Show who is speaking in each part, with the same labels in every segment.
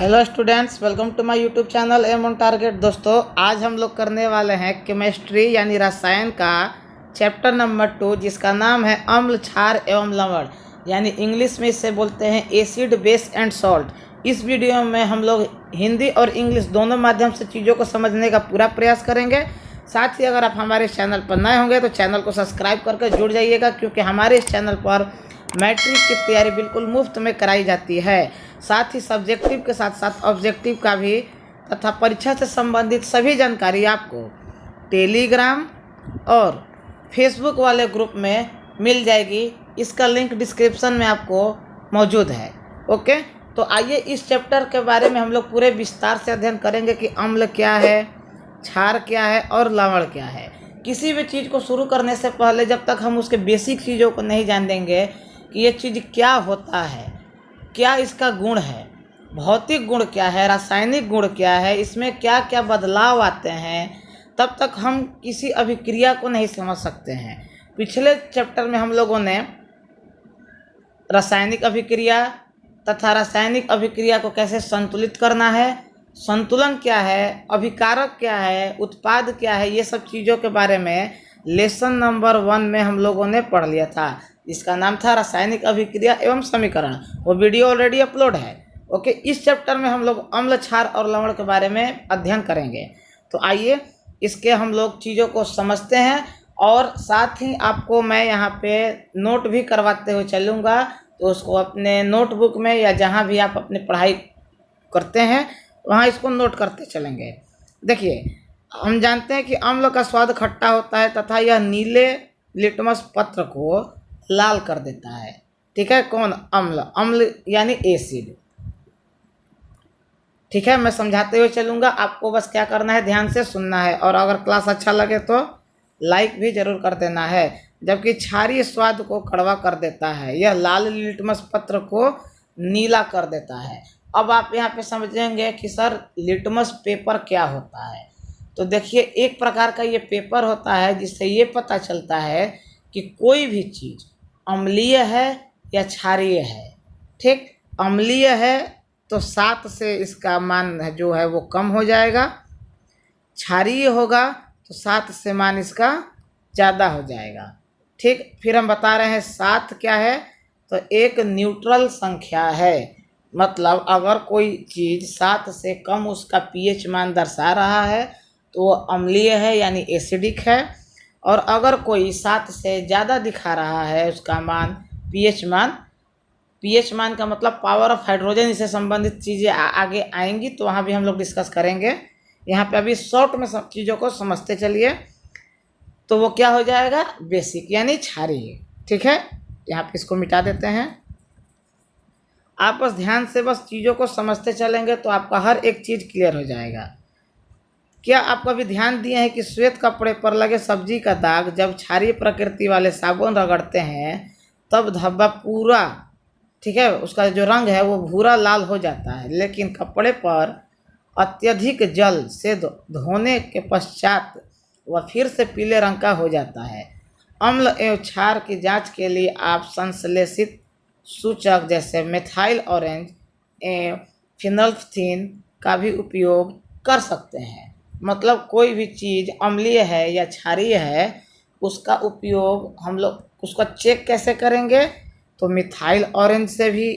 Speaker 1: Hello students, welcome to my YouTube channel aim on target. दोस्तों, आज हम लोग करने वाले हैं केमिस्ट्री यानी रसायन का चैप्टर नंबर 2, जिसका नाम है अम्ल, क्षार एवं लवण, यानी इंग्लिश में इसे बोलते हैं एसिड, बेस एंड सॉल्ट। इस वीडियो में हम लोग हिंदी और इंग्लिश दोनों माध्यम से चीज़ों को समझने का पूरा प्रयास करेंगे। साथ ही अगर आप हमारे चैनल पर नए होंगे तो चैनल को सब्सक्राइब करके जुड़ जाइएगा, क्योंकि हमारे इस चैनल पर मैट्रिक की तैयारी बिल्कुल मुफ्त में कराई जाती है। साथ ही सब्जेक्टिव के साथ साथ ऑब्जेक्टिव का भी तथा परीक्षा से संबंधित सभी जानकारी आपको टेलीग्राम और फेसबुक वाले ग्रुप में मिल जाएगी। इसका लिंक डिस्क्रिप्शन में आपको मौजूद है। ओके, तो आइए इस चैप्टर के बारे में हम लोग पूरे विस्तार से अध्ययन करेंगे कि अम्ल क्या है, क्षार क्या है और लवण क्या है। किसी भी चीज़ को शुरू करने से पहले जब तक हम उसके बेसिक चीज़ों को नहीं जान देंगे कि ये चीज़ क्या होता है, क्या इसका गुण है, भौतिक गुण क्या है, रासायनिक गुण क्या है, इसमें क्या क्या बदलाव आते हैं, तब तक हम किसी अभिक्रिया को नहीं समझ सकते हैं। पिछले चैप्टर में हम लोगों ने रासायनिक अभिक्रिया तथा रासायनिक अभिक्रिया को कैसे संतुलित करना है, संतुलन क्या है, अभिकारक क्या है, उत्पाद क्या है, ये सब चीज़ों के बारे में लेसन नंबर 1 में हम लोगों ने पढ़ लिया था। इसका नाम था रासायनिक अभिक्रिया एवं समीकरण। वो वीडियो ऑलरेडी अपलोड है। ओके, इस चैप्टर में हम लोग अम्ल, क्षार और लवण के बारे में अध्ययन करेंगे। तो आइए इसके हम लोग चीज़ों को समझते हैं, और साथ ही आपको मैं यहाँ पे नोट भी करवाते हुए चलूँगा। तो उसको अपने नोटबुक में या जहाँ भी आप अपनी पढ़ाई करते हैं वहाँ इसको नोट करते चलेंगे। देखिए, हम जानते हैं कि अम्ल का स्वाद खट्टा होता है तथा यह नीले लिटमस पत्र को लाल कर देता है। ठीक है, कौन? अम्ल। अम्ल यानी एसिड। ठीक है, मैं समझाते हुए चलूँगा, आपको बस क्या करना है, ध्यान से सुनना है, और अगर क्लास अच्छा लगे तो लाइक भी जरूर कर देना है। जबकि क्षारीय स्वाद को कड़वा कर देता है, यह लाल लिटमस पत्र को नीला कर देता है। अब आप यहाँ पे समझेंगे कि सर लिटमस पेपर क्या होता है। तो देखिए, एक प्रकार का ये पेपर होता है जिससे ये पता चलता है कि कोई भी चीज़ अम्लीय है या क्षारीय है। ठीक, अम्लीय है तो 7 से इसका मान जो है वो कम हो जाएगा, क्षारीय होगा तो 7 से मान इसका ज़्यादा हो जाएगा। ठीक, फिर हम बता रहे हैं 7 क्या है, तो एक न्यूट्रल संख्या है। मतलब अगर कोई चीज़ 7 से कम उसका पीएच मान दर्शा रहा है तो वो अम्लीय है यानी एसिडिक है, और अगर कोई 7 से ज़्यादा दिखा रहा है उसका मान, पीएच मान का मतलब पावर ऑफ हाइड्रोजन, इससे संबंधित चीज़ें आगे आएंगी तो वहाँ भी हम लोग डिस्कस करेंगे। यहाँ पे अभी शॉर्ट में सब चीज़ों को समझते चलिए। तो वो क्या हो जाएगा, बेसिक यानी क्षारीय। ठीक है, यहाँ पे इसको मिटा देते हैं। आप बस ध्यान से बस चीज़ों को समझते चलेंगे तो आपका हर एक चीज़ क्लियर हो जाएगा। क्या आप कभी ध्यान दिए हैं कि श्वेत कपड़े पर लगे सब्जी का दाग जब क्षारीय प्रकृति वाले साबुन रगड़ते हैं तब धब्बा पूरा, ठीक है, उसका जो रंग है वो भूरा लाल हो जाता है, लेकिन कपड़े पर अत्यधिक जल से धोने के पश्चात वह फिर से पीले रंग का हो जाता है। अम्ल एवं क्षार की जांच के लिए आप संश्लेषित सूचक जैसे मिथाइल ऑरेंज एवं फिनोल्फ्थीन का भी उपयोग कर सकते हैं। मतलब कोई भी चीज़ अम्लीय है या क्षारीय है, उसका उपयोग हम लोग उसका चेक कैसे करेंगे, तो मिथाइल ऑरेंज से भी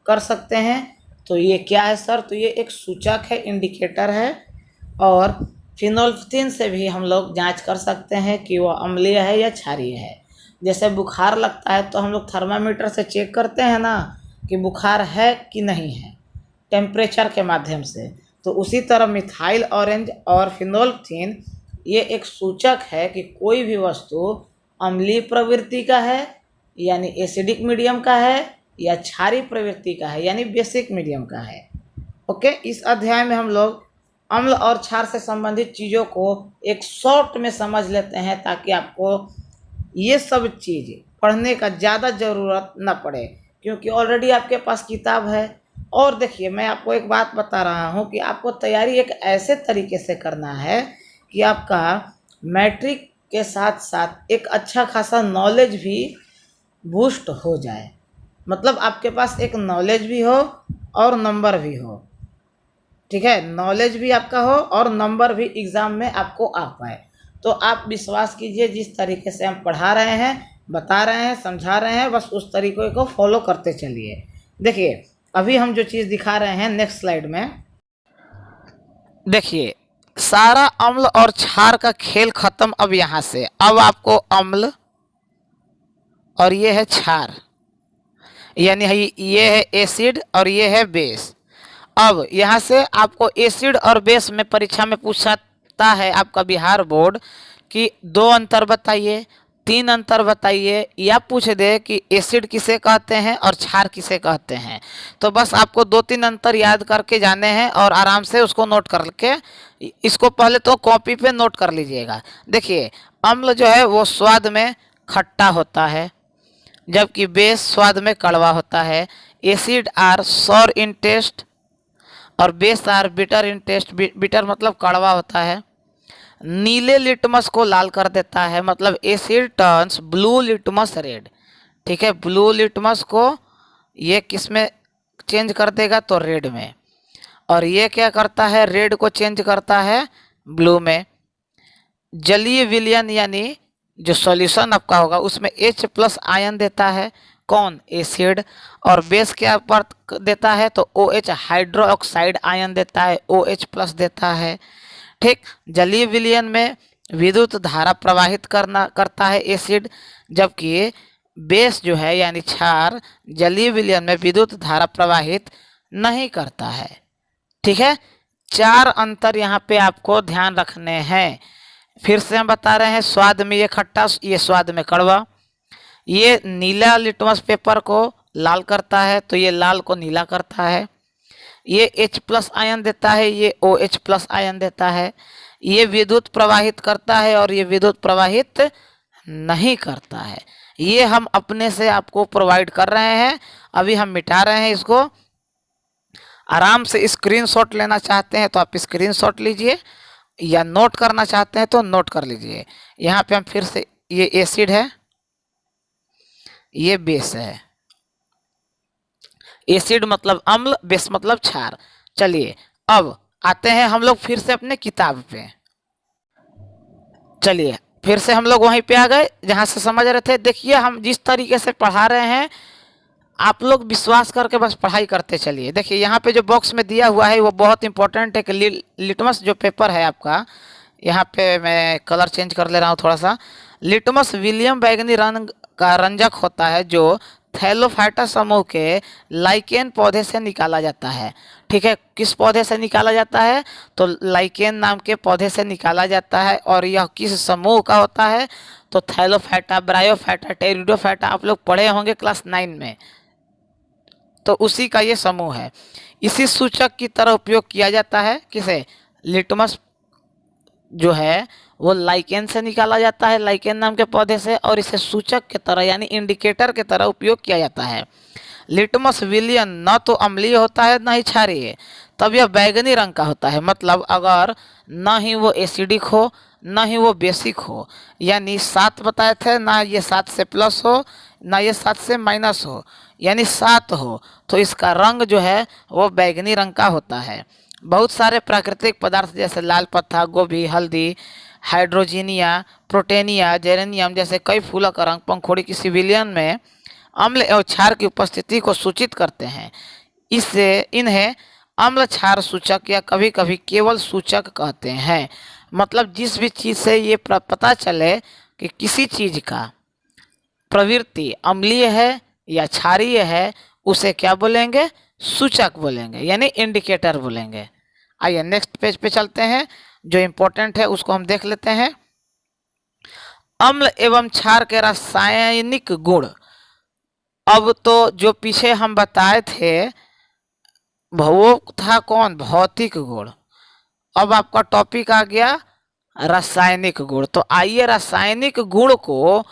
Speaker 1: कर सकते हैं। तो ये क्या है सर, तो ये एक सूचक है, इंडिकेटर है। और फिनोल्फ्थीन से भी हम लोग जांच कर सकते हैं कि वह अम्लीय है या क्षारीय है। जैसे बुखार लगता है तो हम लोग थर्मामीटर से चेक करते हैं ना कि बुखार है कि नहीं है, टेम्परेचर के माध्यम से। तो उसी तरह मिथाइल ऑरेंज और फिनोल्फ्थीन ये एक सूचक है कि कोई भी वस्तु अम्लीय प्रवृत्ति का है यानी एसिडिक मीडियम का है, या क्षारीय प्रवृत्ति का है यानी बेसिक मीडियम का है। ओके, इस अध्याय में हम लोग अम्ल और क्षार से संबंधित चीज़ों को एक शॉर्ट में समझ लेते हैं, ताकि आपको ये सब चीज़ पढ़ने का ज़्यादा ज़रूरत न पड़े, क्योंकि ऑलरेडी आपके पास किताब है। और देखिए, मैं आपको एक बात बता रहा हूँ कि आपको तैयारी एक ऐसे तरीके से करना है कि आपका मैट्रिक के साथ साथ एक अच्छा खासा नॉलेज भी बूस्ट हो जाए। मतलब आपके पास एक नॉलेज भी हो और नंबर भी हो। ठीक है, नॉलेज भी आपका हो और नंबर भी एग्ज़ाम में आपको आ पाए। तो आप विश्वास कीजिए, जिस तरीके से हम पढ़ा रहे हैं, बता रहे हैं, समझा रहे हैं, बस उस तरीके को फॉलो करते चलिए। देखिए अभी हम जो चीज़ दिखा रहे हैं नेक्स्ट स्लाइड में, देखिए सारा अम्ल और क्षार का खेल खत्म। अब यहाँ से अब आपको अम्ल और ये है क्षार, यानी ये है एसिड और ये है बेस। अब यहाँ से आपको एसिड और बेस में परीक्षा में पूछता है आपका बिहार बोर्ड कि 2 अंतर बताइए, 3 अंतर बताइए, या पूछ दे कि एसिड किसे कहते हैं और क्षार किसे कहते हैं। तो बस आपको 2-3 अंतर याद करके जाने हैं और आराम से उसको नोट करके, इसको पहले तो कॉपी पे नोट कर लीजिएगा। देखिए अम्ल जो है वो स्वाद में खट्टा होता है, जबकि बेस स्वाद में कड़वा होता है। Acid are sour in taste और base are bitter in taste. Bitter मतलब कड़वा होता है। नीले लिटमस को लाल कर देता है, मतलब asset turns blue litmus red. ठीक है, ब्लू लिटमस को ये किस में चेंज कर देगा, तो रेड में। और ये क्या करता है, रेड को चेंज करता है ब्लू में। जलीय विलयन यानी जो सॉल्यूशन आपका होगा उसमें H+ आयन देता है, कौन, एसिड। और बेस क्या पर देता है, तो OH हाइड्रोक्साइड आयन देता है, OH+ देता है। ठीक, जलीय विलयन में विद्युत धारा प्रवाहित करता है एसिड, जबकि बेस जो है यानी क्षार जलीय विलयन में विद्युत धारा प्रवाहित नहीं करता है। ठीक है, 4 अंतर यहाँ पे आपको ध्यान रखने हैं। फिर से हम बता रहे हैं, स्वाद में ये खट्टा, ये स्वाद में कड़वा। ये नीला लिटमस पेपर को लाल करता है, तो ये लाल को नीला करता है। ये H+ आयन देता है, ये OH+ आयन देता है। ये विद्युत प्रवाहित करता है और ये विद्युत प्रवाहित नहीं करता है। ये हम अपने से आपको प्रोवाइड कर रहे हैं, अभी हम मिटा रहे हैं इसको। आराम से स्क्रीनशॉट लेना चाहते हैं तो आप स्क्रीनशॉट लीजिए, या नोट करना चाहते हैं तो नोट कर लीजिए। यहाँ पे हम फिर से, ये एसिड है, ये बेस है। एसिड मतलब अम्ल, बेस मतलब क्षार। चलिए अब आते हैं हम लोग फिर से अपने किताब पे। चलिए फिर से हम लोग वहीं पे आ गए जहाँ से समझ रहे थे। देखिए हम जिस तरीके से पढ़ा रहे हैं, आप लोग विश्वास करके बस पढ़ाई करते चलिए। देखिए यहाँ पे जो बॉक्स में दिया हुआ है वो बहुत इंपॉर्टेंट है कि लिटमस जो पेपर है आपका, यहाँ पे मैं कलर चेंज कर ले रहा हूँ थोड़ा सा। लिटमस विलियम बैगनी रंग का रंजक होता है जो थैलोफाइटा समूह के लाइकेन पौधे से निकाला जाता है। ठीक है, किस पौधे से निकाला जाता है, तो लाइकेन नाम के पौधे से निकाला जाता है। और यह किस समूह का होता है, तो थैलोफाइटा, ब्रायोफाइटा, टेरिडोफाइटा, आप लोग पढ़े होंगे क्लास 9 में, तो उसी का ये समूह है। इसी सूचक की तरह उपयोग किया जाता है, किसे, लिटमस जो है वो लाइकेन से निकाला जाता है, लाइकेन नाम के पौधे से, और इसे सूचक के तरह यानी इंडिकेटर के तरह उपयोग किया जाता है। लिटमस विलियन न तो अम्लीय होता है न ही क्षारीय, तब यह बैगनी रंग का होता है। मतलब अगर न ही वो एसिडिक हो न ही वो बेसिक हो, यानी 7 बताए थे, ना ये 7 से प्लस हो ना ये 7 से माइनस हो, यानी 7 हो, तो इसका रंग जो है वो बैगनी रंग का होता है। बहुत सारे प्राकृतिक पदार्थ जैसे लाल पत्ता, गोभी, हल्दी, हाइड्रोजीनिया, प्रोटेनिया, जेरेनियम जैसे कई फूलों का रंग पंखुड़ी की सिविलियन में अम्ल एवं क्षार की उपस्थिति को सूचित करते हैं। इससे इन्हें अम्ल क्षार सूचक या कभी कभी केवल सूचक कहते हैं। मतलब जिस भी चीज़ से ये पता चले कि किसी चीज़ का प्रवृत्ति अम्लीय है या क्षारीय है, उसे क्या बोलेंगे, सूचक बोलेंगे, यानी इंडिकेटर बोलेंगे। आइए नेक्स्ट पेज पे चलते हैं, जो इम्पोर्टेंट है उसको हम देख लेते हैं। अम्ल एवं क्षार के रासायनिक गुण। अब तो जो पीछे हम बताए थे वो था कौन, भौतिक गुण। अब आपका टॉपिक आ गया रासायनिक गुण। तो आइए रासायनिक गुण को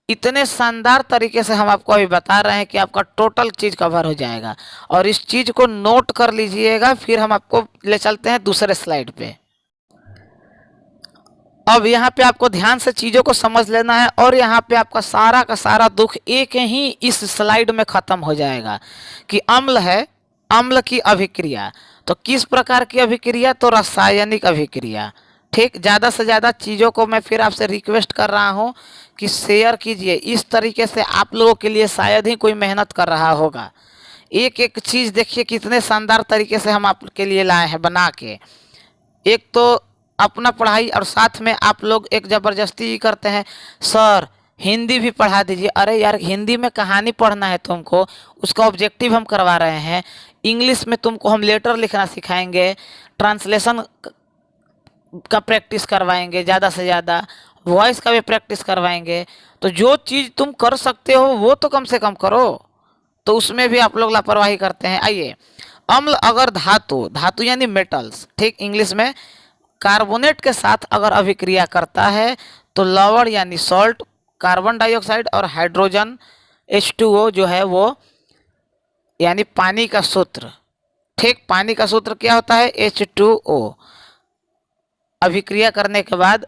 Speaker 1: इतने शानदार तरीके से हम आपको अभी बता रहे हैं कि आपका टोटल चीज़ कवर हो जाएगा। और इस चीज़ को नोट कर लीजिएगा, फिर हम आपको ले चलते हैं दूसरे स्लाइड पे। अब यहाँ पे आपको ध्यान से चीज़ों को समझ लेना है, और यहाँ पे आपका सारा का सारा दुख एक ही इस स्लाइड में ख़त्म हो जाएगा कि अम्ल है, अम्ल की अभिक्रिया। तो किस प्रकार की अभिक्रिया? तो रासायनिक अभिक्रिया। ठीक, ज़्यादा से ज़्यादा चीज़ों को मैं फिर आपसे रिक्वेस्ट कर रहा हूँ कि शेयर कीजिए। इस तरीके से आप लोगों के लिए शायद ही कोई मेहनत कर रहा होगा। एक एक चीज़ देखिए कितने शानदार तरीके से हम आपके लिए लाए हैं बना के। एक तो अपना पढ़ाई और साथ में आप लोग एक ज़बरदस्ती करते हैं, सर हिंदी भी पढ़ा दीजिए। अरे यार, हिंदी में कहानी पढ़ना है तुमको, उसका ऑब्जेक्टिव हम करवा रहे हैं। इंग्लिश में तुमको हम लेटर लिखना सिखाएंगे, ट्रांसलेशन का प्रैक्टिस करवाएंगे, ज़्यादा से ज़्यादा वॉइस का भी प्रैक्टिस करवाएंगे। तो जो चीज़ तुम कर सकते हो वो तो कम से कम करो, तो उसमें भी आप लोग लापरवाही करते हैं। आइए, अम्ल अगर धातु, धातु यानी मेटल्स, ठीक, इंग्लिश में कार्बोनेट के साथ अगर अभिक्रिया करता है तो लवण यानी सॉल्ट, कार्बन डाइऑक्साइड और हाइड्रोजन H2O जो है वो यानी पानी का सूत्र, ठीक, पानी का सूत्र क्या होता है? H2O अभिक्रिया करने के बाद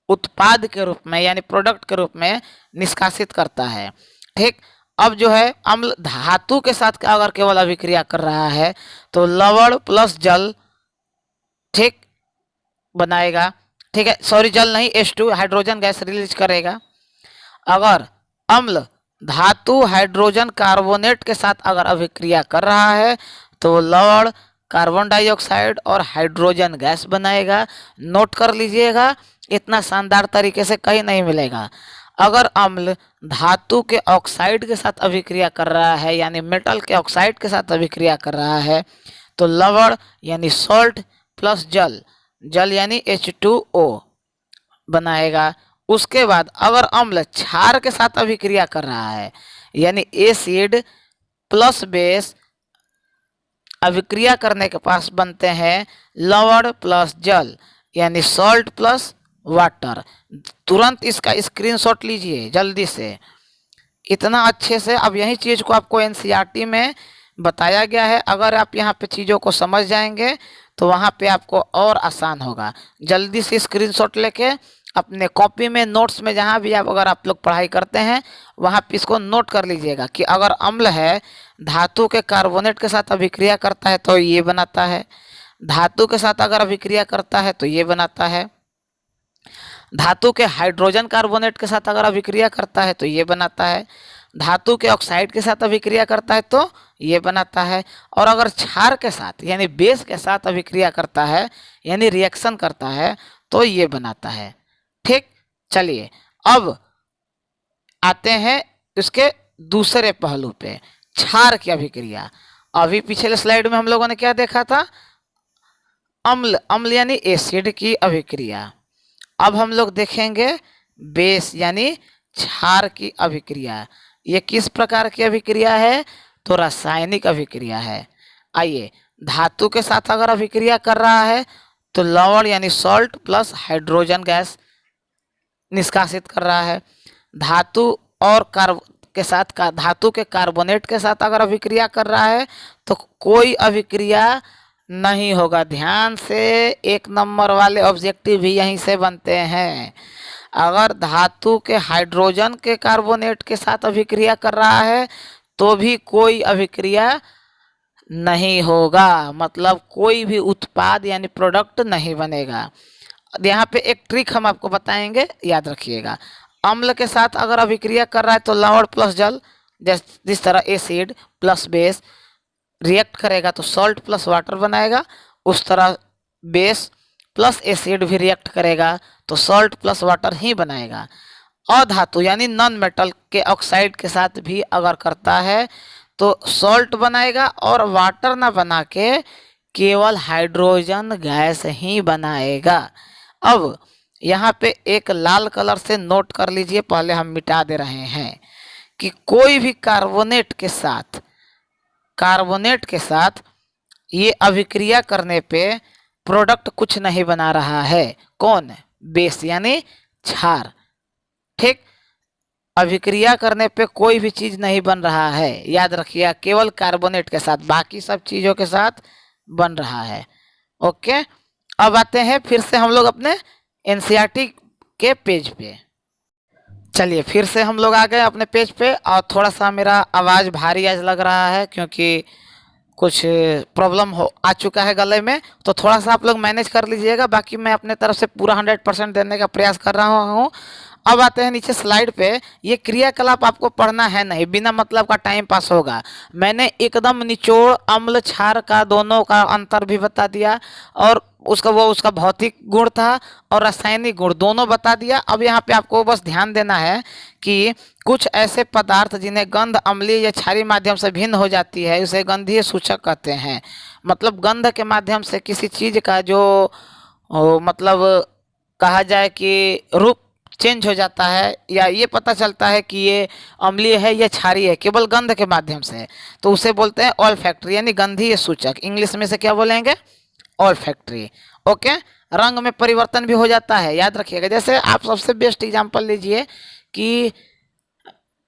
Speaker 1: उत्पाद के रूप में यानी प्रोडक्ट के रूप में निष्कासित करता है। ठीक, अब जो है अम्ल धातु के साथ अगर केवल अभिक्रिया कर रहा है तो लवण प्लस जल, ठीक, बनाएगा। ठीक है, सॉरी, जल नहीं, H2 हाइड्रोजन गैस रिलीज करेगा। अगर अम्ल धातु हाइड्रोजन कार्बोनेट के साथ अगर अभिक्रिया कर रहा है तो लवण कार्बन डाइऑक्साइड और हाइड्रोजन गैस बनाएगा। नोट कर लीजिएगा, इतना शानदार तरीके से कहीं नहीं मिलेगा। अगर अम्ल धातु के ऑक्साइड के साथ अभिक्रिया कर रहा है यानी मेटल के ऑक्साइड के साथ अभिक्रिया कर रहा है तो लवण यानी सॉल्ट प्लस जल, जल यानी H2O बनाएगा। उसके बाद अगर अम्ल क्षार के साथ अभिक्रिया कर रहा है यानी एसिड प्लस बेस, अभिक्रिया करने के पास बनते हैं लवण प्लस जल यानी सॉल्ट प्लस वाटर। तुरंत इसका स्क्रीनशॉट लीजिए जल्दी से, इतना अच्छे से। अब यही चीज़ को आपको NCERT में बताया गया है। अगर आप यहाँ पे चीज़ों को समझ जाएंगे तो वहाँ पे आपको और आसान होगा। जल्दी से स्क्रीनशॉट लेके अपने कॉपी में, नोट्स में, जहाँ भी अगर आप लोग पढ़ाई करते हैं वहाँ पे इसको नोट कर लीजिएगा कि अगर अम्ल है धातु के कार्बोनेट के साथ अभिक्रिया करता है तो ये बनाता है, धातु के साथ अगर अभिक्रिया करता है तो ये बनाता है, धातु के हाइड्रोजन कार्बोनेट के साथ अगर अभिक्रिया करता है तो ये बनाता है, धातु के ऑक्साइड के साथ अभिक्रिया करता है तो ये बनाता है, और अगर क्षार के साथ यानी बेस के साथ अभिक्रिया करता है यानी रिएक्शन करता है तो ये बनाता है। ठीक, चलिए अब आते हैं इसके दूसरे पहलू पे, क्षार की अभिक्रिया। अभी पिछले स्लाइड में हम लोगों ने क्या देखा था? अम्ल, अम्ल यानी एसिड की अभिक्रिया। अब हम लोग देखेंगे बेस यानी क्षार की अभिक्रिया। ये किस प्रकार की अभिक्रिया है? तो रासायनिक अभिक्रिया है। आइए, धातु के साथ अगर अभिक्रिया कर रहा है तो लवण यानी सॉल्ट प्लस हाइड्रोजन गैस निष्कासित कर रहा है। धातु और धातु के कार्बोनेट के साथ अगर अभिक्रिया कर रहा है तो कोई अभिक्रिया नहीं होगा। ध्यान से, 1 नंबर वाले ऑब्जेक्टिव भी यहीं से बनते हैं। अगर धातु के हाइड्रोजन के कार्बोनेट के साथ अभिक्रिया कर रहा है तो भी कोई अभिक्रिया नहीं होगा, मतलब कोई भी उत्पाद यानी प्रोडक्ट नहीं बनेगा। यहाँ पे एक ट्रिक हम आपको बताएंगे, याद रखिएगा। अम्ल के साथ अगर अभिक्रिया कर रहा है तो लवण प्लस जल, जिस तरह एसिड प्लस बेस रिएक्ट करेगा तो सॉल्ट प्लस वाटर बनाएगा, उस तरह बेस प्लस एसिड भी रिएक्ट करेगा तो सॉल्ट प्लस वाटर ही बनाएगा। अधातु यानी नॉन मेटल के ऑक्साइड के साथ भी अगर करता है तो सॉल्ट बनाएगा और वाटर ना बना के केवल हाइड्रोजन गैस ही बनाएगा। अब यहाँ पे एक लाल कलर से नोट कर लीजिए, पहले हम मिटा दे रहे हैं कि कोई भी कार्बोनेट के साथ ये अभिक्रिया करने पे प्रोडक्ट कुछ नहीं बना रहा है। कौन? बेस यानी क्षार। ठीक, अभिक्रिया करने पे कोई भी चीज़ नहीं बन रहा है, याद रखिए, केवल कार्बोनेट के साथ, बाकी सब चीज़ों के साथ बन रहा है। ओके, अब आते हैं फिर से हम लोग अपने NCERT के पेज पे। चलिए फिर से हम लोग आ गए अपने पेज पे, और थोड़ा सा मेरा आवाज़ भारी आज लग रहा है क्योंकि कुछ प्रॉब्लम हो आ चुका है गले में, तो थोड़ा सा आप लोग मैनेज कर लीजिएगा। बाकी मैं अपने तरफ से पूरा 100% देने का प्रयास कर रहा हूँ। अब आते हैं नीचे स्लाइड पे। ये क्रियाकलाप आपको पढ़ना है नहीं, बिना मतलब का टाइम पास होगा। मैंने एकदम निचोड़ अम्ल क्षार का दोनों का अंतर भी बता दिया, और उसका भौतिक गुण था और रासायनिक गुण दोनों बता दिया। अब यहाँ पे आपको बस ध्यान देना है कि कुछ ऐसे पदार्थ जिन्हें गंध अम्लीय या क्षारीय माध्यम से भिन्न हो जाती है, उसे गंधीय सूचक कहते हैं। मतलब गंध के माध्यम से किसी चीज़ का जो मतलब कहा जाए कि रूप चेंज हो जाता है, या ये पता चलता है कि ये अम्लीय है या क्षारीय है, केवल गंध के माध्यम से, तो उसे बोलते हैं ऑल्फैक्टरी, यानी गंधीय सूचक। इंग्लिश में से क्या बोलेंगे? ऑल्फैक्टरी। ओके। रंग में परिवर्तन भी हो जाता है, याद रखिएगा। जैसे आप सबसे बेस्ट एग्जांपल लीजिए कि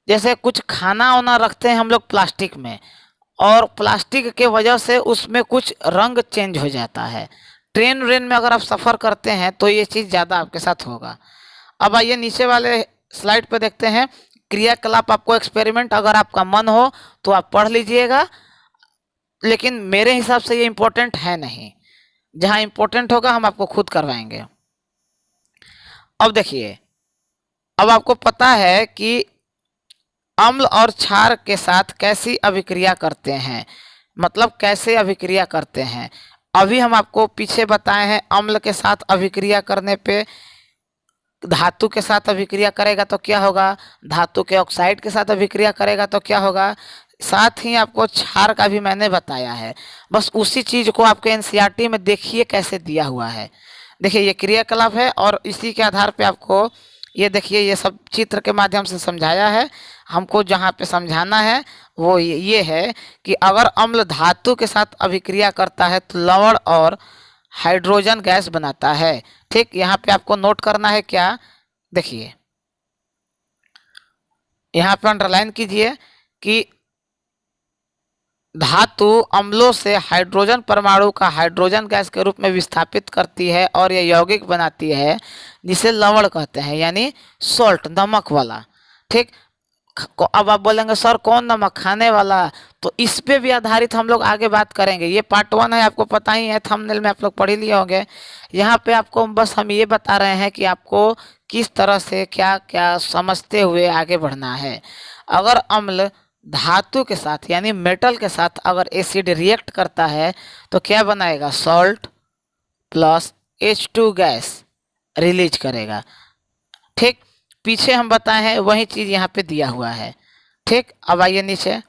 Speaker 1: जैसे कुछ खाना वाना रखते हैं हम लोग प्लास्टिक में, और प्लास्टिक के वजह से उसमें कुछ रंग चेंज हो जाता है। ट्रेन व्रेन में अगर आप सफ़र करते हैं तो ये चीज़ ज़्यादा आपके साथ होगा। अब आइए नीचे वाले स्लाइड पे देखते हैं क्रियाकलाप। आपको एक्सपेरिमेंट अगर आपका मन हो तो आप पढ़ लीजिएगा, लेकिन मेरे हिसाब से ये इम्पोर्टेंट है नहीं। जहाँ इम्पोर्टेंट होगा हम आपको खुद करवाएंगे। अब देखिए, अब आपको पता है कि अम्ल और क्षार के साथ कैसी अभिक्रिया करते हैं, मतलब कैसे अभिक्रिया करते हैं। अभी हम आपको पीछे बताए हैं, अम्ल के साथ अभिक्रिया करने पे धातु के साथ अभिक्रिया करेगा तो क्या होगा, धातु के ऑक्साइड के साथ अभिक्रिया करेगा तो क्या होगा। साथ ही आपको क्षार का भी मैंने बताया है। बस उसी चीज़ को आपके एनसीईआरटी में देखिए कैसे दिया हुआ है। देखिए ये क्रियाकलाप है, और इसी के आधार पे आपको ये देखिए ये सब चित्र के माध्यम से समझाया है। हमको जहाँ पे समझाना है वो ये है कि अगर अम्ल धातु के साथ अभिक्रिया करता है तो लवण और हाइड्रोजन गैस बनाता है। ठीक, यहाँ पे आपको नोट करना है क्या, देखिए यहाँ पे अंडरलाइन कीजिए कि धातु अम्लों से हाइड्रोजन परमाणु का हाइड्रोजन गैस के रूप में विस्थापित करती है और यह यौगिक बनाती है, जिसे लवण कहते हैं, यानी सॉल्ट, नमक वाला। ठीक, अब आप बोलेंगे सर कौन नमक, खाने वाला, तो इस पे भी आधारित हम लोग आगे बात करेंगे। ये पार्ट 1 है, आपको पता ही है, थंबनेल में आप लोग पढ़ ही लिए होंगे। यहाँ पे आपको बस हम ये बता रहे हैं कि आपको किस तरह से क्या क्या समझते हुए आगे बढ़ना है। अगर अम्ल धातु के साथ यानी मेटल के साथ अगर एसिड रिएक्ट करता है तो क्या बनाएगा, salt plus H2 gas release करेगा। ठीक, पीछे हम बताए हैं वही चीज़ यहाँ पे दिया हुआ है। ठीक, अब आइए नीचे।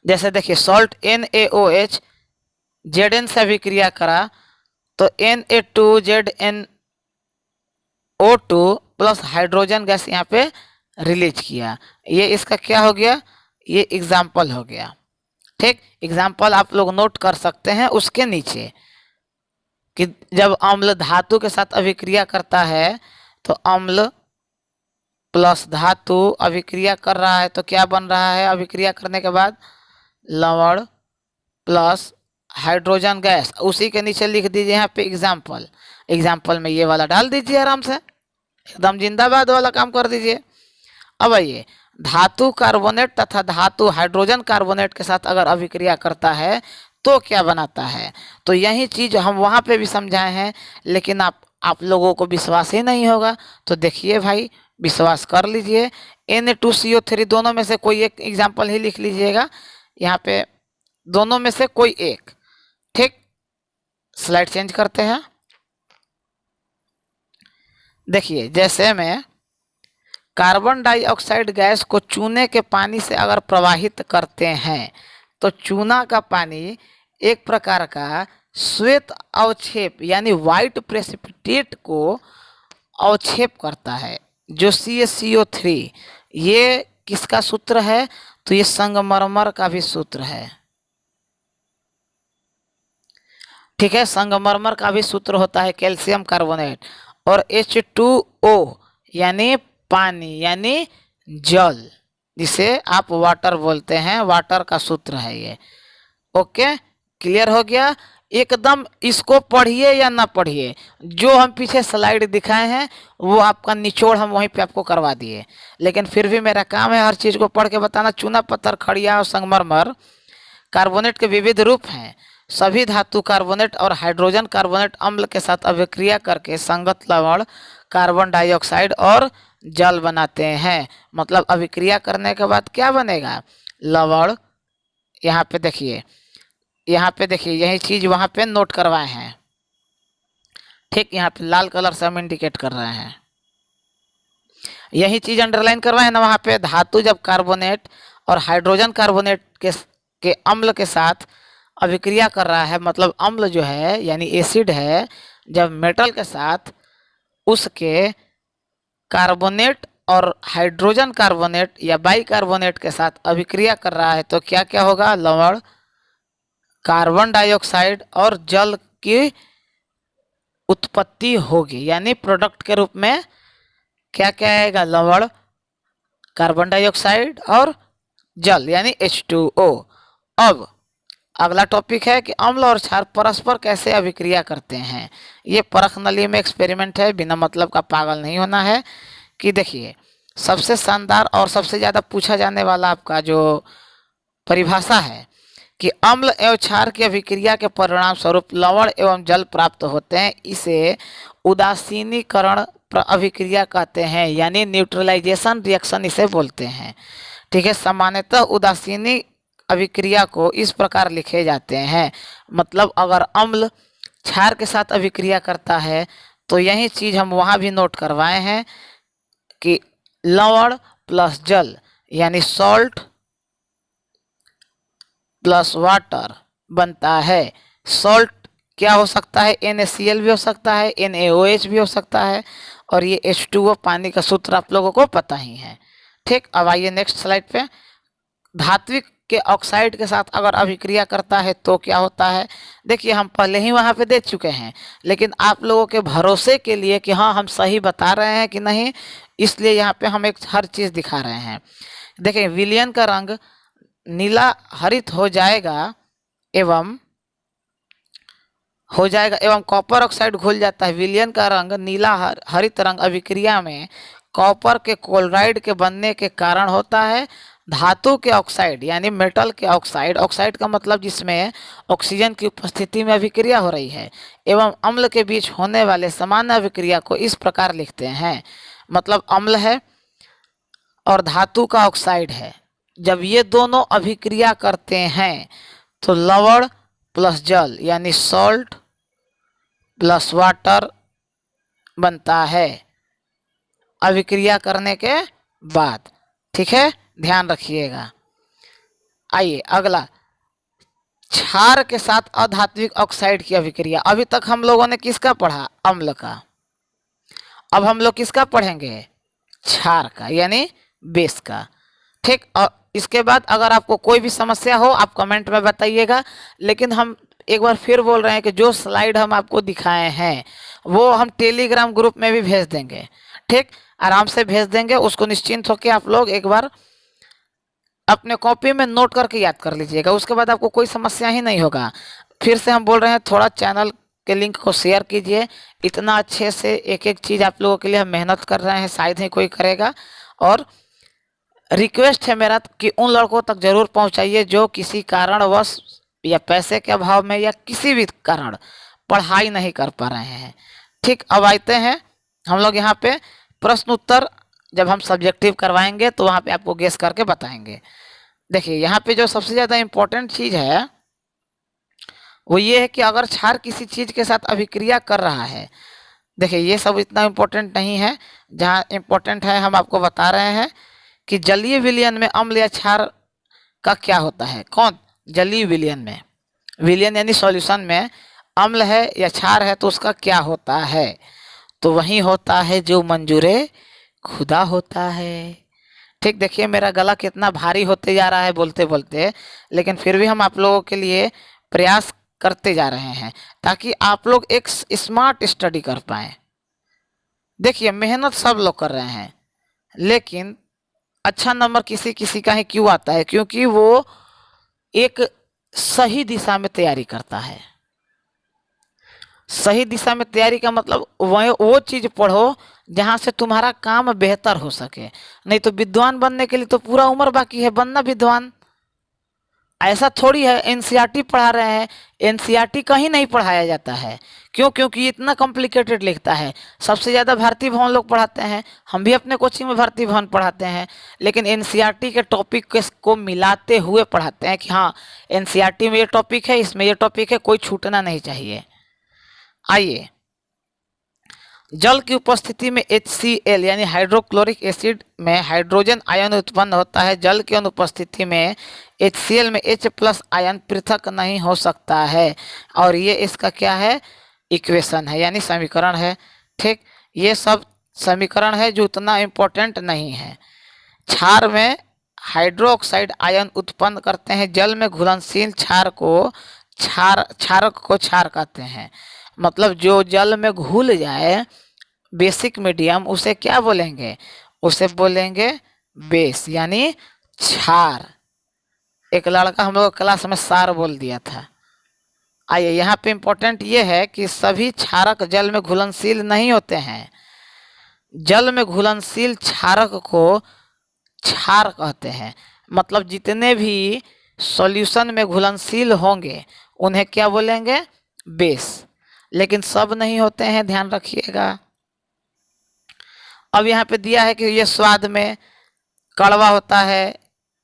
Speaker 1: जैसे देखिए सॉल्ट NaOH Zn से अभिक्रिया करा तो Na2ZnO2 प्लस हाइड्रोजन गैस यहाँ पे रिलीज किया। ये इसका क्या हो गया, ये एग्जाम्पल हो गया। ठीक, एग्जाम्पल आप लोग नोट कर सकते हैं उसके नीचे कि जब अम्ल धातु के साथ अभिक्रिया करता है तो अम्ल प्लस धातु अभिक्रिया कर रहा है तो क्या बन रहा है, अभिक्रिया करने के बाद लवण प्लस हाइड्रोजन गैस। उसी के नीचे लिख दीजिए यहाँ पे एग्जाम्पल। एग्जाम्पल में ये वाला डाल दीजिए, आराम से एकदम जिंदाबाद वाला काम कर दीजिए। अब आइए, धातु कार्बोनेट तथा धातु हाइड्रोजन कार्बोनेट के साथ अगर अभिक्रिया करता है तो क्या बनाता है। तो यही चीज़ हम वहाँ पे भी समझाए हैं, लेकिन आप लोगों को विश्वास ही नहीं होगा। तो देखिए भाई, विश्वास कर लीजिए। Na2CO3 दोनों में से कोई एक एग्जाम्पल ही लिख लीजिएगा यहाँ पे, दोनों में से कोई एक। ठीक, स्लाइड चेंज करते हैं। देखिए जैसे मैं कार्बन डाइऑक्साइड गैस को चूने के पानी से अगर प्रवाहित करते हैं तो चूना का पानी एक प्रकार का श्वेत अवक्षेप यानी वाइट प्रेसिपिटेट को अवक्षेप करता है, जो CaCO3। ये किसका सूत्र है, तो ये संगमरमर का भी सूत्र है। ठीक है, संगमरमर का भी सूत्र होता है कैल्शियम कार्बोनेट। और H2O यानी पानी यानी जल, जिसे आप वाटर बोलते हैं, वाटर का सूत्र है ये। ओके, क्लियर हो गया एकदम। इसको पढ़िए या ना पढ़िए, जो हम पीछे स्लाइड दिखाए हैं वो आपका निचोड़ हम वहीं पे आपको करवा दिए, लेकिन फिर भी मेरा काम है हर चीज़ को पढ़ के बताना। चूना पत्थर खड़िया और संगमरमर कार्बोनेट के विविध रूप हैं। सभी धातु कार्बोनेट और हाइड्रोजन कार्बोनेट अम्ल के साथ अभिक्रिया करके संगत लवण कार्बन डाइऑक्साइड और जल बनाते हैं। मतलब अभिक्रिया करने के बाद क्या बनेगा? लवण। यहाँ पे देखिए, यही चीज वहाँ पे नोट करवाए हैं। ठीक, यहाँ पे लाल कलर से हम इंडिकेट कर रहे हैं, यही चीज अंडरलाइन करवाए हैं ना वहाँ पे। धातु जब कार्बोनेट और हाइड्रोजन कार्बोनेट के अम्ल के साथ अभिक्रिया कर रहा है, मतलब अम्ल जो है यानी एसिड है, जब मेटल के साथ उसके कार्बोनेट और हाइड्रोजन कार्बोनेट या बाइकार्बोनेट के साथ अभिक्रिया कर रहा है तो क्या क्या होगा? लवण, कार्बन डाइऑक्साइड और जल की उत्पत्ति होगी। यानी प्रोडक्ट के रूप में क्या क्या आएगा? लवण, कार्बन डाइऑक्साइड और जल यानी H2O। अब अगला टॉपिक है कि अम्ल और क्षार परस्पर कैसे अभिक्रिया करते हैं। ये परख नली में एक्सपेरिमेंट है, बिना मतलब का पागल नहीं होना है। कि देखिए, सबसे शानदार और सबसे ज़्यादा पूछा जाने वाला आपका जो परिभाषा है कि अम्ल एवं क्षार की अभिक्रिया के परिणाम स्वरूप लवण एवं जल प्राप्त होते हैं, इसे उदासीनीकरण अभिक्रिया कहते हैं, यानी न्यूट्रलाइजेशन रिएक्शन इसे बोलते हैं। ठीक है, सामान्यतः उदासीनी अभिक्रिया को इस प्रकार लिखे जाते हैं। मतलब अगर अम्ल क्षार के साथ अभिक्रिया करता है तो यही चीज़ हम वहाँ भी नोट करवाए हैं कि लवण प्लस जल यानी सॉल्ट प्लस वाटर बनता है। सॉल्ट क्या हो सकता है? NaCl भी हो सकता है, NaOH भी हो सकता है, और ये H2O पानी का सूत्र आप लोगों को पता ही है। ठीक, अब आइए नेक्स्ट स्लाइड पे। धात्विक के ऑक्साइड के साथ अगर अभिक्रिया करता है तो क्या होता है? देखिए, हम पहले ही वहाँ पे दे चुके हैं, लेकिन आप लोगों के भरोसे के लिए कि हाँ हम सही बता रहे हैं कि नहीं, इसलिए यहाँ पे हम एक हर चीज़ दिखा रहे हैं। देखिए, विलयन का रंग नीला हरित हो जाएगा एवं कॉपर ऑक्साइड घुल जाता है। विलयन का रंग नीला हरित रंग अभिक्रिया में कॉपर के क्लोराइड के बनने के कारण होता है। धातु के ऑक्साइड यानी मेटल के ऑक्साइड का मतलब जिसमें ऑक्सीजन की उपस्थिति में अभिक्रिया हो रही है, एवं अम्ल के बीच होने वाले सामान्य अभिक्रिया को इस प्रकार लिखते हैं। मतलब अम्ल है और धातु का ऑक्साइड है, जब ये दोनों अभिक्रिया करते हैं तो लवण प्लस जल यानी सॉल्ट प्लस वाटर बनता है अभिक्रिया करने के बाद। ठीक है, ध्यान रखिएगा। आइए अगला, क्षार के साथ अधात्विक ऑक्साइड की अभिक्रिया। अभी तक हम लोगों ने किसका पढ़ा? अम्ल का। अब हम लोग किसका पढ़ेंगे? क्षार का यानी बेस का। ठीक, और इसके बाद अगर आपको कोई भी समस्या हो आप कमेंट में बताइएगा। लेकिन हम एक बार फिर बोल रहे हैं कि जो स्लाइड हम आपको दिखाए हैं वो हम टेलीग्राम ग्रुप में भी भेज देंगे। ठीक, आराम से भेज देंगे, उसको निश्चिंत होकर आप लोग एक बार अपने कॉपी में नोट करके याद कर लीजिएगा, उसके बाद आपको कोई समस्या ही नहीं होगा। फिर से हम बोल रहे हैं, थोड़ा चैनल के लिंक को शेयर कीजिए। इतना अच्छे से एक एक चीज़ आप लोगों के लिए हम मेहनत कर रहे हैं, शायद ही कोई करेगा। और रिक्वेस्ट है मेरा कि उन लड़कों तक ज़रूर पहुंचाइए जो किसी कारणवश या पैसे के अभाव में या किसी भी कारण पढ़ाई नहीं कर पा रहे हैं। ठीक, अब आते हैं हम लोग यहाँ पे प्रश्न उत्तर जब हम सब्जेक्टिव करवाएंगे तो वहाँ पे आपको गेस करके बताएंगे। देखिए, यहाँ पे जो सबसे ज़्यादा इम्पोर्टेंट चीज़ है वो ये है कि अगर क्षार किसी चीज़ के साथ अभिक्रिया कर रहा है, देखिए ये सब इतना इम्पोर्टेंट नहीं है, जहाँ इम्पोर्टेंट है हम आपको बता रहे हैं कि जलीय विलयन में अम्ल या क्षार का क्या होता है। कौन? जलीय विलयन में, विलयन यानी सॉल्यूशन में अम्ल है या क्षार है तो उसका क्या होता है? तो वही होता है जो मंजूरे खुदा होता है। ठीक, देखिए मेरा गला कितना भारी होते जा रहा है बोलते बोलते, लेकिन फिर भी हम आप लोगों के लिए प्रयास करते जा रहे हैं ताकि आप लोग एक स्मार्ट स्टडी कर पाएँ। देखिए, मेहनत सब लोग कर रहे हैं, लेकिन अच्छा नंबर किसी किसी का ही क्यों आता है? क्योंकि वो एक सही दिशा में तैयारी करता है। सही दिशा में तैयारी का मतलब वो चीज़ पढ़ो जहाँ से तुम्हारा काम बेहतर हो सके। नहीं तो विद्वान बनने के लिए तो पूरा उम्र बाकी है बनना विद्वान। ऐसा थोड़ी है एनसीईआरटी पढ़ा रहे हैं, एनसीईआरटी कहीं नहीं पढ़ाया जाता है। क्यों? क्योंकि ये इतना कॉम्प्लिकेटेड लिखता है। सबसे ज़्यादा भारती भवन लोग पढ़ाते हैं, हम भी अपने कोचिंग में भारती भवन पढ़ाते हैं, लेकिन एनसीईआरटी के टॉपिक को मिलाते हुए पढ़ाते हैं कि हाँ एनसीईआरटी में ये टॉपिक है, इसमें ये टॉपिक है, कोई छूटना नहीं चाहिए। आइए, जल की उपस्थिति में HCl यानी हाइड्रोक्लोरिक एसिड में हाइड्रोजन आयन उत्पन्न होता है। जल की अनुपस्थिति में HCl में H+ आयन पृथक नहीं हो सकता है, और ये इसका क्या है? इक्वेशन है, यानी समीकरण है। ठीक, ये सब समीकरण है जो उतना इम्पोर्टेंट नहीं है। क्षार में हाइड्रोक्साइड आयन उत्पन्न करते हैं। जल में घुलनशील क्षारक को क्षार कहते हैं। मतलब जो जल में घुल जाए बेसिक मीडियम, उसे क्या बोलेंगे? उसे बोलेंगे बेस, यानी क्षार। एक लड़का हम लोग क्लास में सार बोल दिया था। आइए, यहाँ पे इम्पोर्टेंट ये है कि सभी क्षारक जल में घुलनशील नहीं होते हैं। जल में घुलनशील क्षारक को क्षार कहते हैं। मतलब जितने भी सॉल्यूशन में घुलनशील होंगे उन्हें क्या बोलेंगे? बेस। लेकिन सब नहीं होते हैं, ध्यान रखिएगा। अब यहाँ पे दिया है कि ये स्वाद में कड़वा होता है,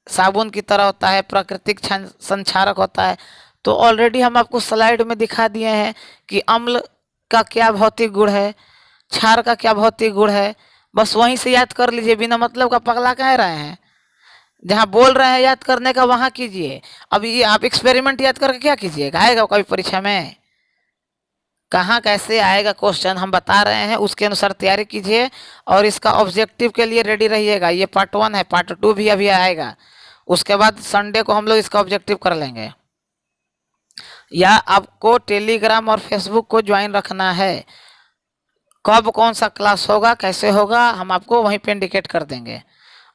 Speaker 1: साबुन की तरह होता है, प्राकृतिक संक्षारक होता है। तो ऑलरेडी हम आपको स्लाइड में दिखा दिए हैं कि अम्ल का क्या भौतिक गुण है, क्षार का क्या भौतिक गुण है। बस वहीं से याद कर लीजिए, बिना मतलब का पगला कह रहे हैं। जहाँ बोल रहे हैं याद करने का वहाँ कीजिए। अब ये आप एक्सपेरिमेंट याद करके क्या कीजिएगा? आएगा कभी परीक्षा में? कहाँ कैसे आएगा क्वेश्चन हम बता रहे हैं, उसके अनुसार तैयारी कीजिए और इसका ऑब्जेक्टिव के लिए रेडी रहिएगा। ये पार्ट 1 है, पार्ट 2 भी अभी आएगा। उसके बाद संडे को हम लोग इसका ऑब्जेक्टिव कर लेंगे। या आपको टेलीग्राम और फेसबुक को ज्वाइन रखना है। कब कौन सा क्लास होगा, कैसे होगा, हम आपको वहीं पे इंडिकेट कर देंगे।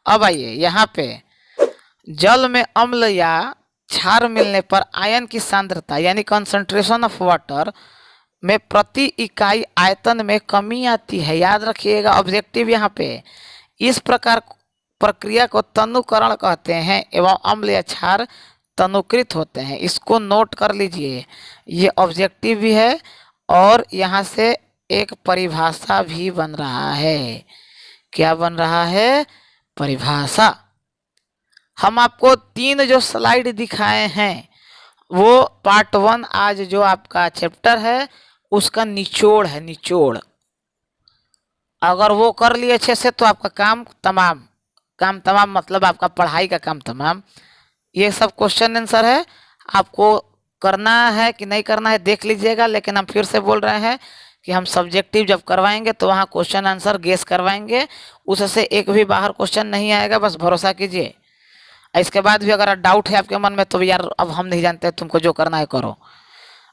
Speaker 1: अब आइए, यहाँ पे जल में अम्ल या क्षार मिलने पर आयन की सांद्रता यानी कंसंट्रेशन ऑफ वाटर में प्रति इकाई आयतन में कमी आती है। याद रखिएगा ऑब्जेक्टिव यहाँ पे। इस प्रकार प्रक्रिया को तनुकरण कहते हैं एवं अम्ल या क्षार तनुकृत होते हैं। इसको नोट कर लीजिए, ये ऑब्जेक्टिव भी है और यहाँ से एक परिभाषा भी बन रहा है। क्या बन रहा है? परिभाषा। हम आपको 3 जो स्लाइड दिखाए हैं वो पार्ट 1 आज जो आपका चैप्टर है उसका निचोड़ है, निचोड़। अगर वो कर लिए अच्छे से तो आपका काम तमाम। काम तमाम मतलब आपका पढ़ाई का काम तमाम। ये सब क्वेश्चन आंसर है, आपको करना है कि नहीं करना है देख लीजिएगा। लेकिन हम फिर से बोल रहे हैं कि हम सब्जेक्टिव जब करवाएंगे तो वहाँ क्वेश्चन आंसर गेस करवाएंगे, उससे एक भी बाहर क्वेश्चन नहीं आएगा, बस भरोसा कीजिए। इसके बाद भी अगर डाउट है आपके मन में तो यार अब हम नहीं जानते, तुमको जो करना है करो।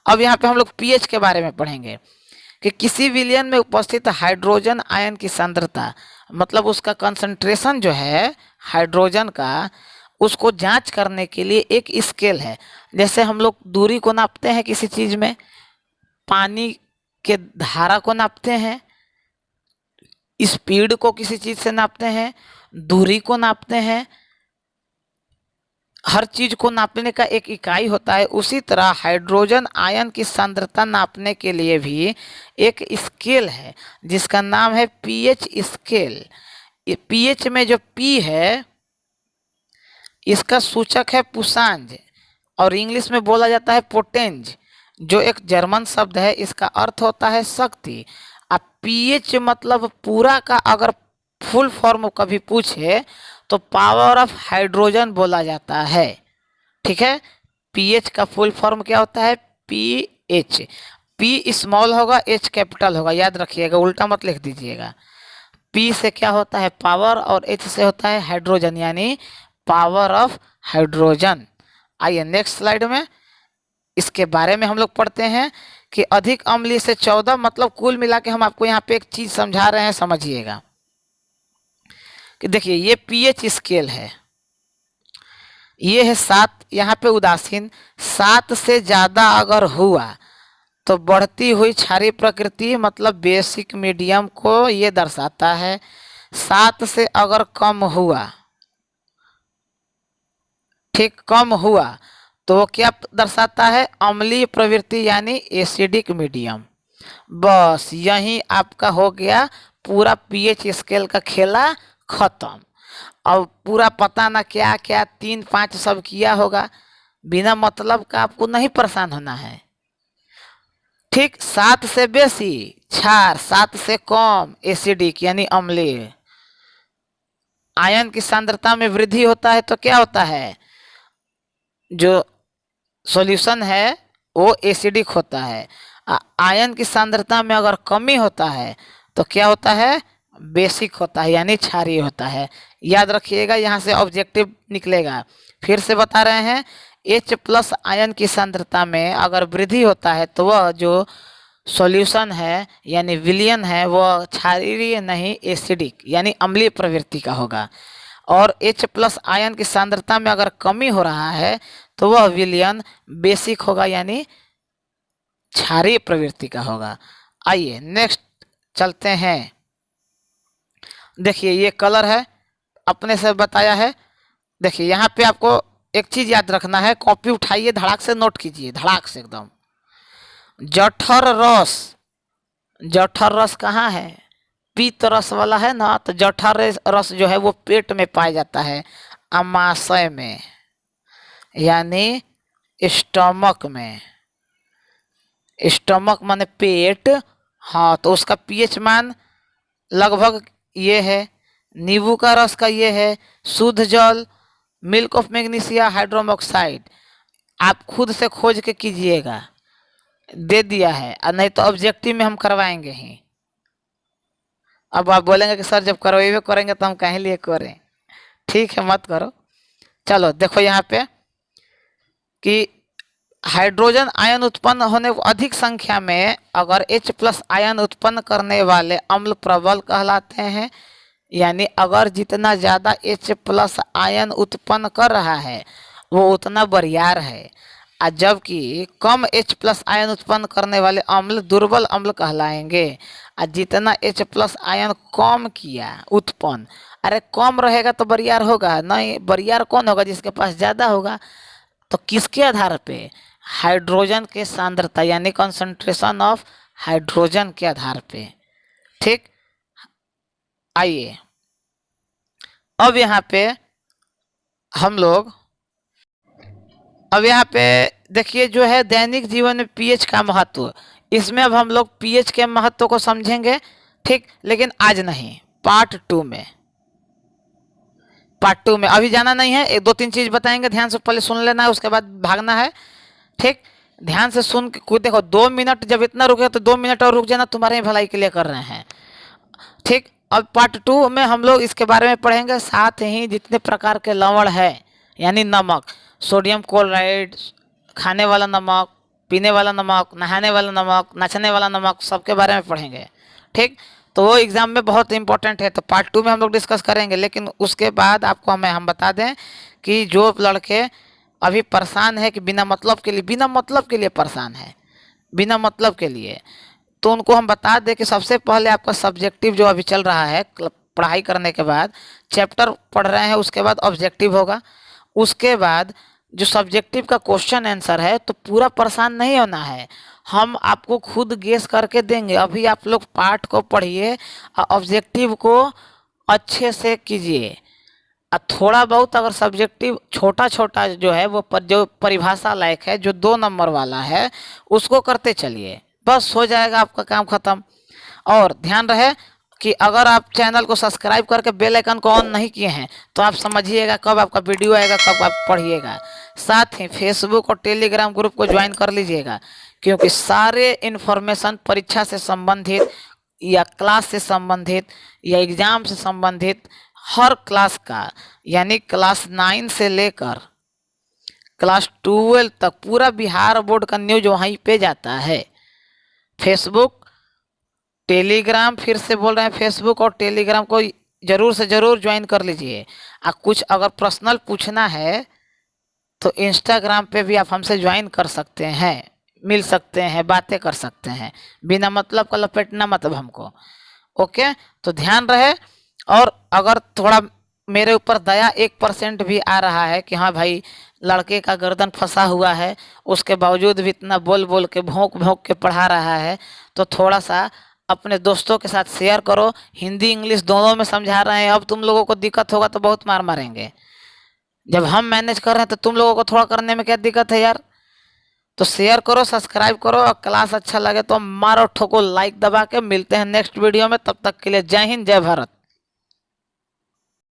Speaker 1: अब यहाँ पे हम लोग पीएच के बारे में पढ़ेंगे कि किसी विलयन में उपस्थित हाइड्रोजन आयन की सांद्रता, मतलब उसका कंसंट्रेशन जो है हाइड्रोजन का, उसको जांच करने के लिए एक स्केल है। जैसे हम लोग दूरी को नापते हैं किसी चीज़ में, पानी के धारा को नापते हैं, स्पीड को किसी चीज़ से नापते हैं, दूरी को नापते हैं, हर चीज को नापने का एक इकाई होता है। उसी तरह हाइड्रोजन आयन की सांद्रता नापने के लिए भी एक स्केल है जिसका नाम है पीएच स्केल। पीएच में जो पी है इसका सूचक है पुसांज और इंग्लिश में बोला जाता है पोटेंज, जो एक जर्मन शब्द है। इसका अर्थ होता है शक्ति। अब पीएच मतलब पूरा का अगर फुल फॉर्म कभी पूछे तो पावर ऑफ हाइड्रोजन बोला जाता है। ठीक है, पीएच का फुल फॉर्म क्या होता है? पीएच। पी स्मॉल होगा, एच कैपिटल होगा, याद रखिएगा, उल्टा मत लिख दीजिएगा। पी से क्या होता है? पावर, और एच से होता है हाइड्रोजन, यानी पावर ऑफ हाइड्रोजन। आइए नेक्स्ट स्लाइड में इसके बारे में हम लोग पढ़ते हैं कि अधिक अम्लीय से 14, मतलब कुल मिला के हम आपको यहाँ पे एक चीज समझा रहे हैं, समझिएगा कि देखिए ये पीएच स्केल है, ये है 7, यहाँ पे उदासीन। 7 से ज़्यादा अगर हुआ तो बढ़ती हुई क्षारीय प्रकृति मतलब बेसिक मीडियम को ये दर्शाता है। 7 से अगर कम हुआ, ठीक, कम हुआ तो वो क्या दर्शाता है, अम्लीय प्रवृत्ति यानी एसिडिक मीडियम। बस यही आपका हो गया पूरा पीएच स्केल का खेला खत्म। अब पूरा पता ना क्या क्या 3 5 सब किया होगा, बिना मतलब का आपको नहीं परेशान होना है। ठीक, 7 से बेसी क्षार, 7 से कम एसिडिक यानी अम्लीय। आयन की सांद्रता में वृद्धि होता है तो क्या होता है, जो सॉल्यूशन है वो एसिडिक होता है। आयन की सांद्रता में अगर कमी होता है तो क्या होता है, बेसिक होता है यानी क्षारीय होता है। याद रखिएगा, यहाँ से ऑब्जेक्टिव निकलेगा। फिर से बता रहे हैं, H+ आयन की सांद्रता में अगर वृद्धि होता है तो वह जो सॉल्यूशन है यानी विलयन है वह क्षारीय नहीं एसिडिक यानी अम्लीय प्रवृत्ति का होगा। और H+ आयन की सांद्रता में अगर कमी हो रहा है तो वह विलयन बेसिक होगा यानी क्षारीय प्रवृत्ति का होगा। आइए नेक्स्ट चलते हैं। देखिए ये कलर है, अपने से बताया है। देखिए यहाँ पे आपको एक चीज याद रखना है, कॉपी उठाइए, धड़ाक से नोट कीजिए, धड़ाक से एकदम। जठर रस, जठर रस कहाँ है, पीत रस वाला है ना, तो जठर रस जो है वो पेट में पाया जाता है, अमाशय में यानी स्टमक में। स्टमक माने पेट, हाँ, तो उसका पीएच मान लगभग ये है। नींबू का रस का ये है, शुद्ध जल, मिल्क ऑफ मैग्नीशिया हाइड्रोमोक्साइड, आप खुद से खोज के कीजिएगा, दे दिया है, और नहीं तो ऑब्जेक्टिव में हम करवाएंगे ही। अब आप बोलेंगे कि सर जब करवाइए करेंगे तो हम कहीं लिए करें, ठीक है मत करो। चलो देखो यहाँ पे कि हाइड्रोजन आयन उत्पन्न होने अधिक संख्या में अगर H+ आयन उत्पन्न करने वाले अम्ल प्रबल कहलाते हैं, यानी अगर जितना ज़्यादा H+ आयन उत्पन्न कर रहा है वो उतना बरियार है, और जबकि कम H+ आयन उत्पन्न करने वाले अम्ल दुर्बल अम्ल कहलाएंगे। और जितना H+ आयन कम किया उत्पन्न, अरे कम रहेगा तो बरियार होगा नहीं, बरियार कौन होगा, जिसके पास ज़्यादा होगा। तो किसके आधार पे, हाइड्रोजन के सांद्रता यानी कंसंट्रेशन ऑफ हाइड्रोजन के आधार पे। ठीक, आइए अब यहाँ पे हम लोग, अब यहाँ पे देखिए जो है दैनिक जीवन में पीएच का महत्व, इसमें अब हम लोग पीएच के महत्व को समझेंगे। ठीक, लेकिन आज नहीं, पार्ट 2 में, पार्ट 2 में अभी जाना नहीं है, 1 2 3 चीज बताएंगे, ध्यान से पहले सुन लेना है, उसके बाद भागना है। ठीक, ध्यान से सुन के खुद देखो, 2 मिनट जब इतना रुके तो 2 मिनट और रुक जाना, तुम्हारे ही भलाई के लिए कर रहे हैं। ठीक, अब पार्ट 2 में हम लोग इसके बारे में पढ़ेंगे, साथ ही जितने प्रकार के लवण है यानी नमक, सोडियम क्लोराइड, खाने वाला नमक, पीने वाला नमक, नहाने वाला नमक, नाचने वाला नमक, सबके बारे में पढ़ेंगे। ठीक, तो वो एग्ज़ाम में बहुत इंपॉर्टेंट है, तो पार्ट 2 में हम लोग डिस्कस करेंगे। लेकिन उसके बाद आपको हम बता दें कि जो लड़के अभी परेशान है कि बिना मतलब के लिए परेशान है, बिना मतलब के लिए, तो उनको हम बता दें कि सबसे पहले आपका सब्जेक्टिव जो अभी चल रहा है, पढ़ाई करने के बाद चैप्टर पढ़ रहे हैं, उसके बाद ऑब्जेक्टिव होगा, उसके बाद जो सब्जेक्टिव का क्वेश्चन आंसर है, तो पूरा परेशान नहीं होना है, हम आपको खुद गेस करके देंगे। अभी आप लोग पार्ट को पढ़िए और ऑब्जेक्टिव को अच्छे से कीजिए, और थोड़ा बहुत अगर सब्जेक्टिव छोटा छोटा जो है वो जो परिभाषा लायक है, जो 2 नंबर वाला है, उसको करते चलिए, बस हो जाएगा आपका काम खत्म। और ध्यान रहे कि अगर आप चैनल को सब्सक्राइब करके बेल आइकन को ऑन नहीं किए हैं तो आप समझिएगा कब आपका वीडियो आएगा, कब आप पढ़िएगा। साथ ही फेसबुक और टेलीग्राम ग्रुप को ज्वाइन कर लीजिएगा, क्योंकि सारे इन्फॉर्मेशन परीक्षा से संबंधित या क्लास से संबंधित या एग्ज़ाम से संबंधित हर क्लास का, यानी क्लास 9 से लेकर क्लास 12 तक पूरा बिहार बोर्ड का न्यूज वहीं पे जाता है। फेसबुक, टेलीग्राम, फिर से बोल रहे हैं, फेसबुक और टेलीग्राम को ज़रूर से ज़रूर ज्वाइन कर लीजिए। और कुछ अगर पर्सनल पूछना है तो इंस्टाग्राम पे भी आप हमसे ज्वाइन कर सकते हैं, मिल सकते हैं, बातें कर सकते हैं, बिना मतलब का लपेटना मतलब हमको। ओके, तो ध्यान रहे। और अगर थोड़ा मेरे ऊपर दया 1% भी आ रहा है कि हाँ भाई लड़के का गर्दन फंसा हुआ है, उसके बावजूद भी इतना बोल बोल के भोंक भोंक के पढ़ा रहा है, तो थोड़ा सा अपने दोस्तों के साथ शेयर करो। हिंदी इंग्लिश दोनों में समझा रहे हैं, अब तुम लोगों को दिक्कत होगा तो बहुत मार मारेंगे। जब हम मैनेज कर रहे हैं तो तुम लोगों को थोड़ा करने में क्या दिक्कत है यार। तो शेयर करो, सब्सक्राइब करो, और क्लास अच्छा लगे तो मारो ठोको लाइक दबा के। मिलते हैं नेक्स्ट वीडियो में, तब तक के लिए जय हिंद जय भारत।